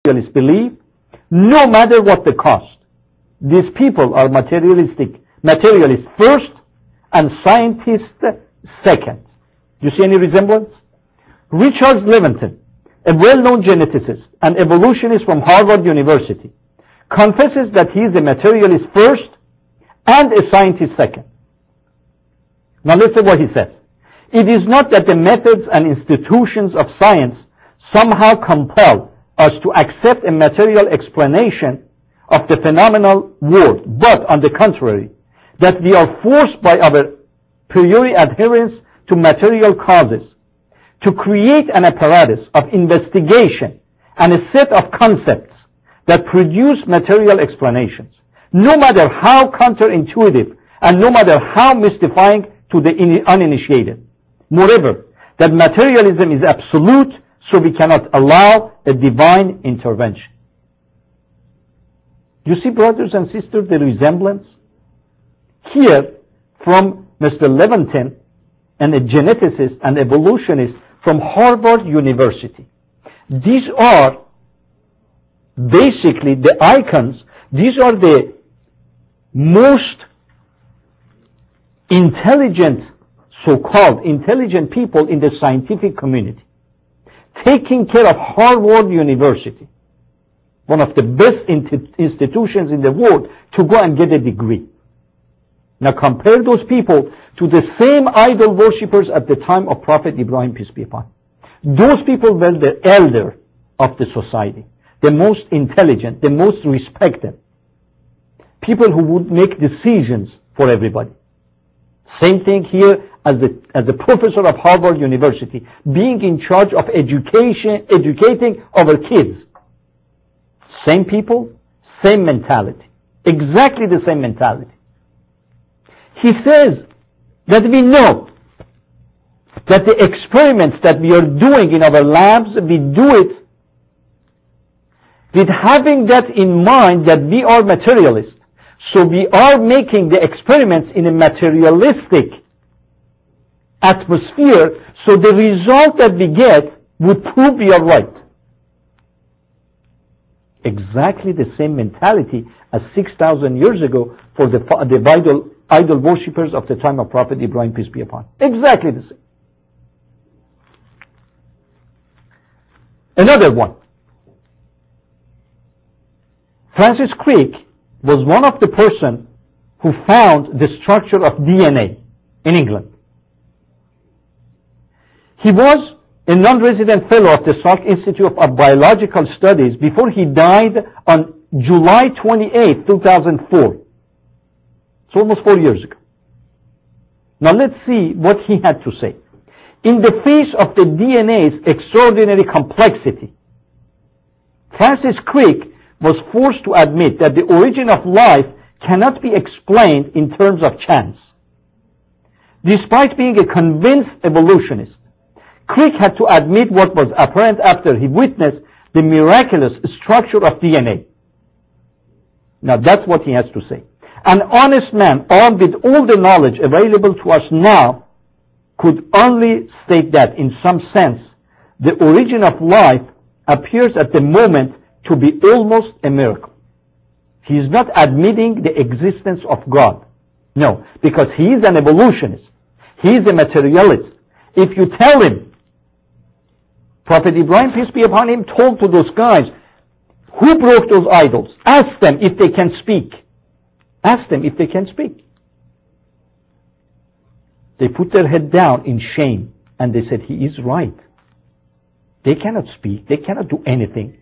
materialists believe, no matter what the cost. These people are materialists first and scientists second. Do you see any resemblance? Richard Levinson, a well-known geneticist and evolutionist from Harvard University, confesses that he is a materialist first and a scientist second. Now listen what he says. It is not that the methods and institutions of science somehow compel us to accept a material explanation of the phenomenal world, but on the contrary, that we are forced by our priori adherence to material causes to create an apparatus of investigation and a set of concepts that produce material explanations, no matter how counterintuitive and no matter how mystifying to the uninitiated. Moreover, that materialism is absolute, so we cannot allow a divine intervention. You see, brothers and sisters, the resemblance here from Mr. Levinson and a geneticist and evolutionist from Harvard University. These are basically the icons. These are the most intelligent, so-called intelligent people in the scientific community, taking care of Harvard University, one of the best institutions in the world, to go and get a degree. Now compare those people to the same idol worshippers at the time of Prophet Ibrahim, peace be upon him. Those people were the elder of the society, the most intelligent, the most respected, people who would make decisions for everybody. Same thing here as the professor of Harvard University, being in charge of educating our kids. Same people, same mentality. Exactly the same mentality. He says that we know that the experiments that we are doing in our labs, we do it with having that in mind that we are materialists. So we are making the experiments in a materialistic atmosphere, so the result that we get would prove we are right. Exactly the same mentality as 6,000 years ago for the idol worshippers of the time of Prophet Ibrahim, peace be upon him. Exactly the same. Another one. Francis Crick was one of the person who found the structure of DNA in England. He was a non-resident fellow of the Salk Institute of Biological Studies before he died on July 28, 2004. It's almost 4 years ago. Now let's see what he had to say. In the face of the DNA's extraordinary complexity, Francis Crick was forced to admit that the origin of life cannot be explained in terms of chance. Despite being a convinced evolutionist, Crick had to admit what was apparent after he witnessed the miraculous structure of DNA. Now that's what he has to say. An honest man, armed with all the knowledge available to us now, could only state that, in some sense, the origin of life appears at the moment to be almost a miracle. He is not admitting the existence of God. No, because he is an evolutionist. He is a materialist. If you tell him, Prophet Ibrahim, peace be upon him, told to those guys, who broke those idols? Ask them if they can speak. Ask them if they can speak. They put their head down in shame and they said, he is right. They cannot speak. They cannot do anything.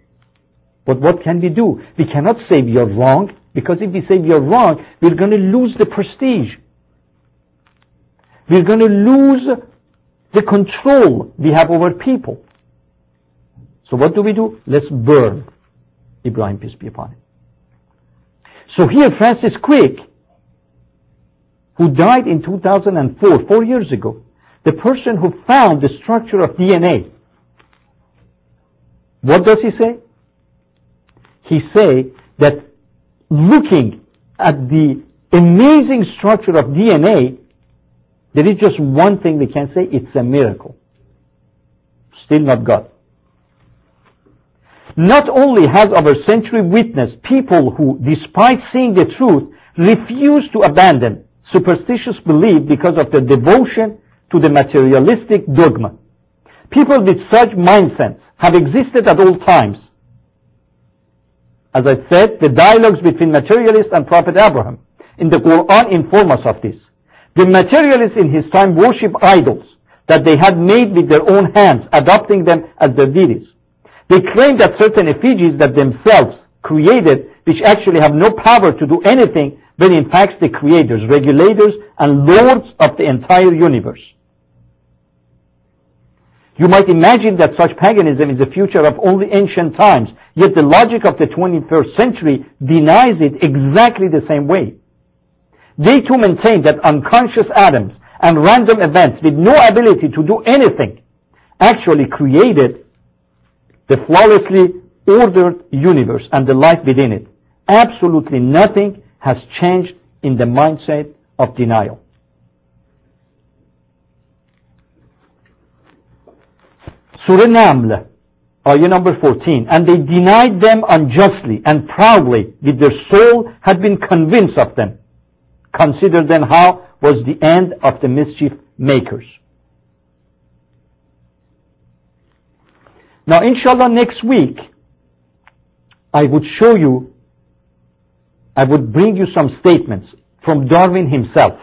But what can we do? We cannot say we are wrong, because if we say we are wrong, we're going to lose the prestige. We're going to lose the control we have over people. So what do? Let's burn Ibrahim, peace be upon him. So here Francis Crick, who died in 2004, 4 years ago, the person who found the structure of DNA, what does he say? He say that looking at the amazing structure of DNA, there is just one thing we can say, it's a miracle. Still not God. Not only has our century witnessed people who, despite seeing the truth, refuse to abandon superstitious belief because of their devotion to the materialistic dogma. People with such mindsets have existed at all times. As I said, the dialogues between materialists and Prophet Abraham in the Quran inform us of this. The materialists in his time worship idols that they had made with their own hands, adopting them as their deities. They claim that certain effigies that themselves created, which actually have no power to do anything, when in fact the creators, regulators, and lords of the entire universe. You might imagine that such paganism is the future of only ancient times, yet the logic of the 21st century denies it exactly the same way. They too maintain that unconscious atoms and random events with no ability to do anything actually created the flawlessly ordered universe and the life within it. Absolutely nothing has changed in the mindset of denial. Surah Naml, ayah number 14. And they denied them unjustly and proudly, with their soul had been convinced of them. Consider then how was the end of the mischief makers. Now, inshallah, next week, I would bring you some statements from Darwin himself,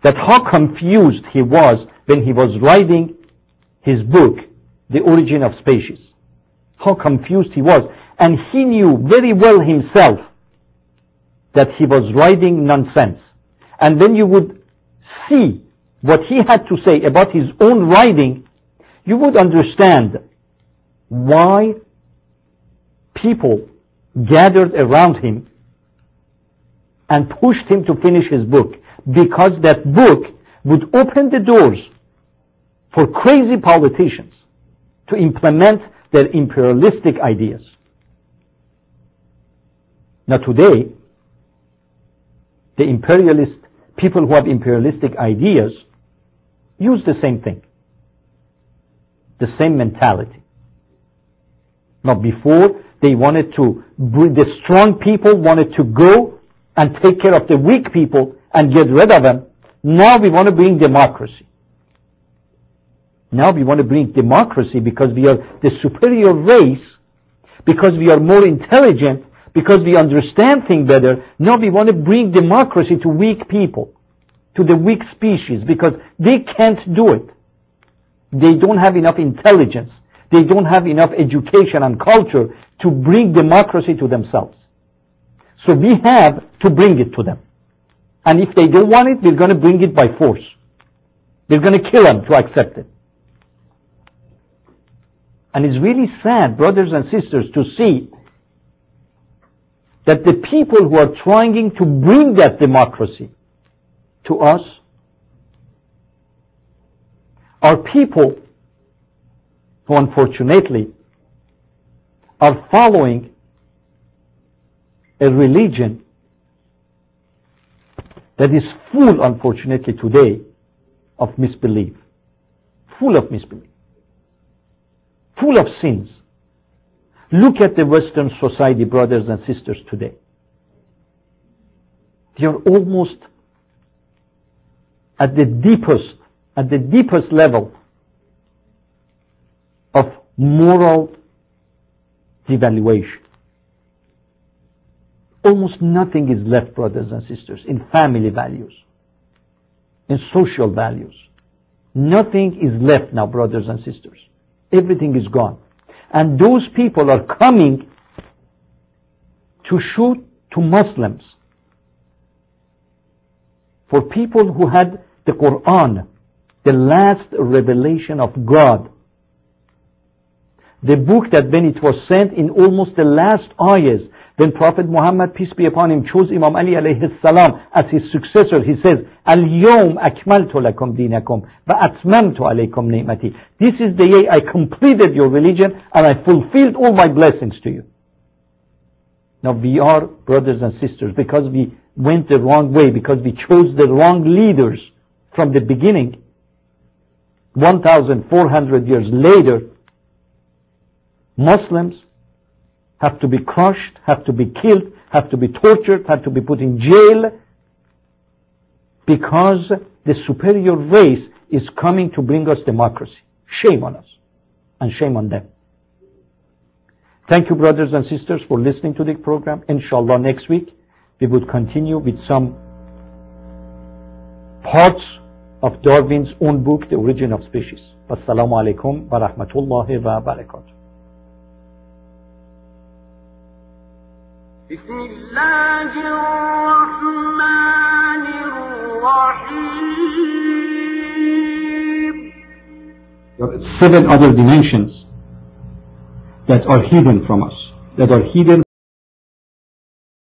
that how confused he was when he was writing his book, The Origin of Species. How confused he was. And he knew very well himself that he was writing nonsense. And when you would see what he had to say about his own writing, you would understand why people gathered around him and pushed him to finish his book. Because that book would open the doors for crazy politicians to implement their imperialistic ideas. Now today, the imperialist, people who have imperialistic ideas, use the same thing. The same mentality. Now before, they wanted to, the strong people wanted to go and take care of the weak people and get rid of them. Now we want to bring democracy. Now we want to bring democracy because we are the superior race, because we are more intelligent, because we understand things better. Now we want to bring democracy to weak people, to the weak species, because they can't do it. They don't have enough intelligence. They don't have enough education and culture to bring democracy to themselves. So we have to bring it to them. And if they don't want it, we're going to bring it by force. We're going to kill them to accept it. And it's really sad, brothers and sisters, to see that the people who are trying to bring that democracy to us are people who unfortunately are following a religion that is full, unfortunately today, of misbelief. Full of misbelief. Full of sins. Look at the Western society, brothers and sisters, today. They are almost at the deepest level of moral devaluation. Almost nothing is left, brothers and sisters, in family values, in social values. Nothing is left now, brothers and sisters. Everything is gone. And those people are coming to shoot to Muslims. For people who had the Quran, the last revelation of God, the book that when it was sent in almost the last ayahs, when Prophet Muhammad, peace be upon him, chose Imam Ali alayhi salam as his successor, he says, Al-yawm akmaltu lakum dinakum wa atmamtu alaykum ni'mati. This is the day I completed your religion and I fulfilled all my blessings to you. Now we are, brothers and sisters, because we went the wrong way, because we chose the wrong leaders from the beginning, 1,400 years later, Muslims have to be crushed, have to be killed, have to be tortured, have to be put in jail because the superior race is coming to bring us democracy. Shame on us and shame on them. Thank you, brothers and sisters, for listening to the program. Inshallah, next week we would continue with some parts of Darwin's own book, The Origin of Species. Wassalamu alaikum wa rahmatullahi wa barakatuh. بسم الله الرحمن الرحيم. There are 7 other dimensions that are hidden from us, that are hidden